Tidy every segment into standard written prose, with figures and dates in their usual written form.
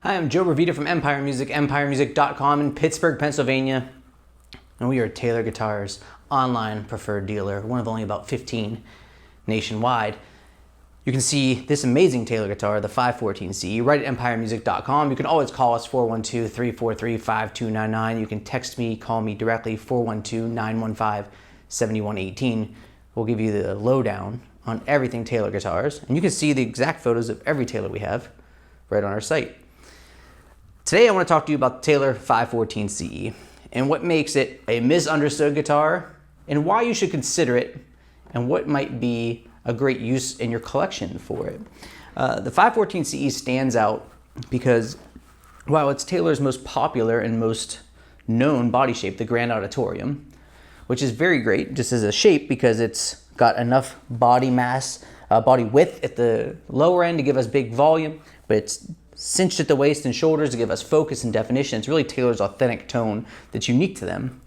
Hi, I'm Joe Revita from Empire Music, empiremusic.com in Pittsburgh, Pennsylvania. And we are Taylor Guitars' online preferred dealer, one of only about 15 nationwide. You can see this amazing Taylor guitar, the 514 CE, right at empiremusic.com. You can always call us 412-343-5299. You can text me, call me directly, 412-915-7118. We'll give you the lowdown on everything Taylor Guitars. And you can see the exact photos of every Taylor we have right on our site. Today I want to talk to you about the Taylor 514 CE and what makes it a misunderstood guitar and why you should consider it and what might be a great use in your collection for it. The 514 CE stands out because while it's Taylor's most popular and most known body shape, the Grand Auditorium, which is very great just as a shape because it's got enough body mass, body width at the lower end to give us big volume, but it's cinched at the waist and shoulders to give us focus and definition. It's really Taylor's authentic tone that's unique to them.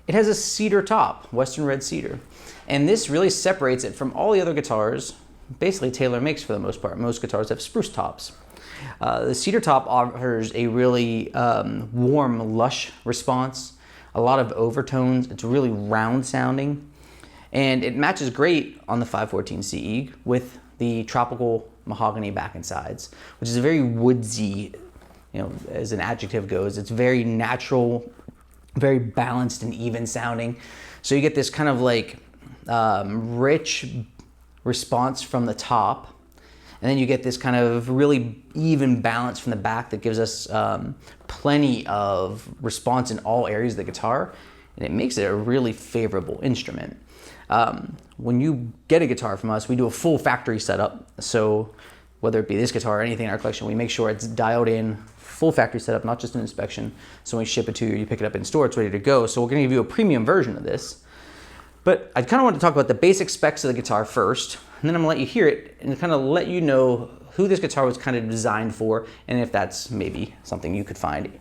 It has a cedar top, Western red cedar, and this really separates it from all the other guitars basically Taylor makes for the most part. Most guitars have spruce tops. The cedar top offers a really warm, lush response, a lot of overtones. It's really round sounding, and it matches great on the 514 CE with the tropical mahogany back and sides, which is a very woodsy, as an adjective goes. It's very natural, very balanced and even sounding. So you get this kind of like rich response from the top, and then you get this kind of really even balance from the back that gives us plenty of response in all areas of the guitar, and it makes it a really favorable instrument. When you get a guitar from us, we do a full factory setup. So whether it be this guitar or anything in our collection, we make sure it's dialed in, full factory setup, not just an inspection. So when we ship it to you, you pick it up in store, it's ready to go. So we're gonna give you a premium version of this. But I kind of want to talk about the basic specs of the guitar first, and then I'm gonna let you hear it and kind of let you know who this guitar was kind of designed for and if that's maybe something you could find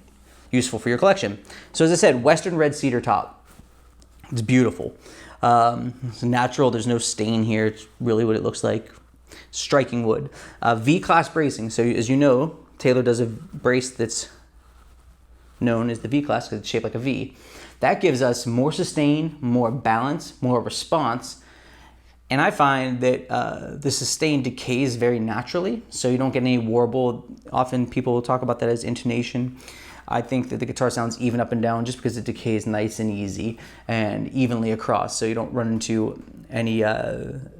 useful for your collection. So as I said, Western red cedar top. It's beautiful. It's natural, there's no stain here. It's really what it looks like. Striking wood. V-class bracing. So as you know, Taylor does a brace that's known as the V-class because it's shaped like a V. That gives us more sustain, more balance, more response. And I find that the sustain decays very naturally, so you don't get any warble. Often people talk about that as intonation. I think that the guitar sounds even up and down just because it decays nice and easy and evenly across, so you don't run into any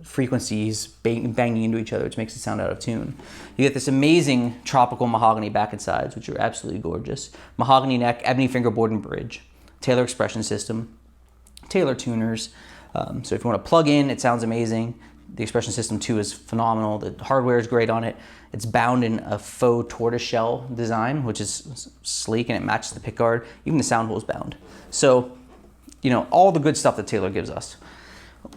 frequencies banging into each other, which makes it sound out of tune. You get this amazing tropical mahogany back and sides, which are absolutely gorgeous. Mahogany neck, ebony fingerboard and bridge. Taylor expression system. Taylor tuners. So if you want to plug in, it sounds amazing. The expression system too is phenomenal. The hardware is great on it. It's bound in a faux tortoiseshell design, which is sleek and it matches the pickguard. Even the sound hole is bound. So, all the good stuff that Taylor gives us.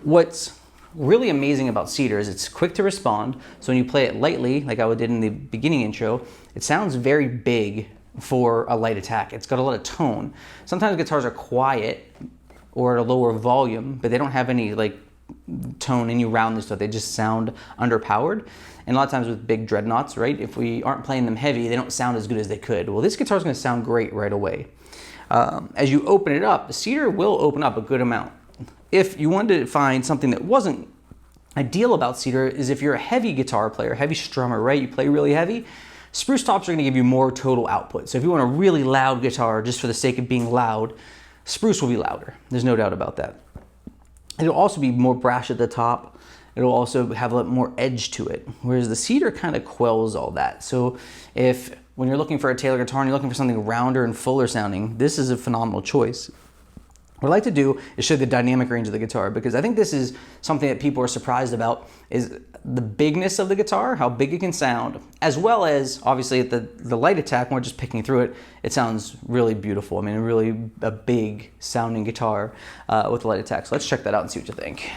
What's really amazing about cedar is it's quick to respond. So when you play it lightly, like I did in the beginning intro, it sounds very big for a light attack. It's got a lot of tone. Sometimes guitars are quiet or at a lower volume, but they don't have any tone, any roundness to it. They just sound underpowered. And a lot of times with big dreadnoughts, right, if we aren't playing them heavy, they don't sound as good as they could. Well, this guitar is going to sound great right away. As you open it up, the cedar will open up a good amount. If you wanted to find something that wasn't ideal about cedar is if you're a heavy guitar player, heavy strummer, right, you play really heavy, spruce tops are going to give you more total output. So if you want a really loud guitar just for the sake of being loud, spruce will be louder. There's no doubt about that. It'll also be more brash at the top. It'll also have a lot more edge to it, whereas the cedar kind of quells all that. So when you're looking for a Taylor guitar and you're looking for something rounder and fuller sounding, this is a phenomenal choice. What I like to do is show the dynamic range of the guitar, because I think this is something that people are surprised about, is the bigness of the guitar, how big it can sound, as well as obviously at the light attack, when we're just picking through it, it sounds really beautiful. I mean, really a big sounding guitar with the light attack. So let's check that out and see what you think.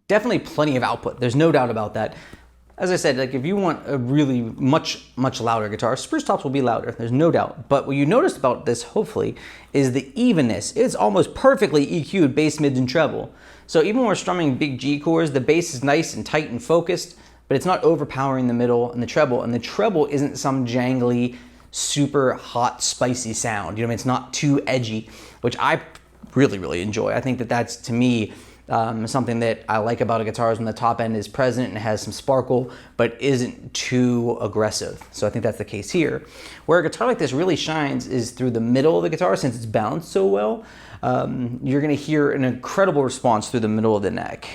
definitely plenty of output. There's no doubt about that. As I said, like if you want a really much louder guitar, spruce tops will be louder, there's no doubt. But what you noticed about this, hopefully, is the evenness. It's almost perfectly EQ'd bass, mids, and treble. So even when we're strumming big G chords, the bass is nice and tight and focused, but it's not overpowering the middle and the treble isn't some jangly, super hot, spicy sound. You know what I mean? It's not too edgy, which I really enjoy. I think that that's, to me, something that I like about a guitar is when the top end is present and has some sparkle, but isn't too aggressive. So I think that's the case here. Where a guitar like this really shines is through the middle of the guitar. Since it's balanced so well, you're gonna hear an incredible response through the middle of the neck.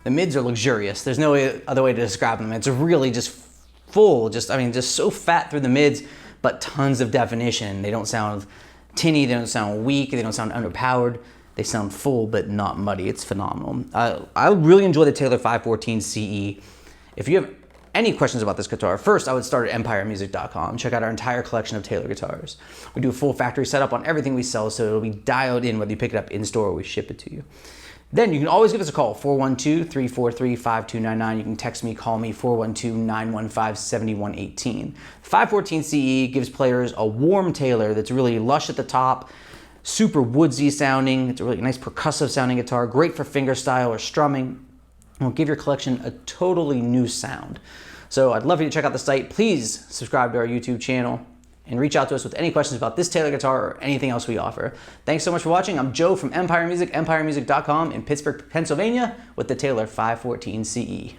The mids are luxurious. There's no other way to describe them. It's really just full, just so fat through the mids, but tons of definition. They don't sound tinny, they don't sound weak, they don't sound underpowered. They sound full, but not muddy. It's phenomenal. I really enjoy the Taylor 514 CE. If you have any questions about this guitar, first I would start at empiremusic.com. Check out our entire collection of Taylor guitars. We do a full factory setup on everything we sell, so it'll be dialed in whether you pick it up in store or we ship it to you. Then you can always give us a call, 412-343-5299. You can text me, call me, 412-915-7118. 514 CE gives players a warm Taylor that's really lush at the top, super woodsy sounding. It's a really nice percussive sounding guitar, great for fingerstyle or strumming. It'll give your collection a totally new sound. So I'd love for you to check out the site. Please subscribe to our YouTube channel and reach out to us with any questions about this Taylor guitar or anything else we offer. Thanks so much for watching. I'm Joe from Empire Music, empiremusic.com in Pittsburgh, Pennsylvania with the Taylor 514 CE.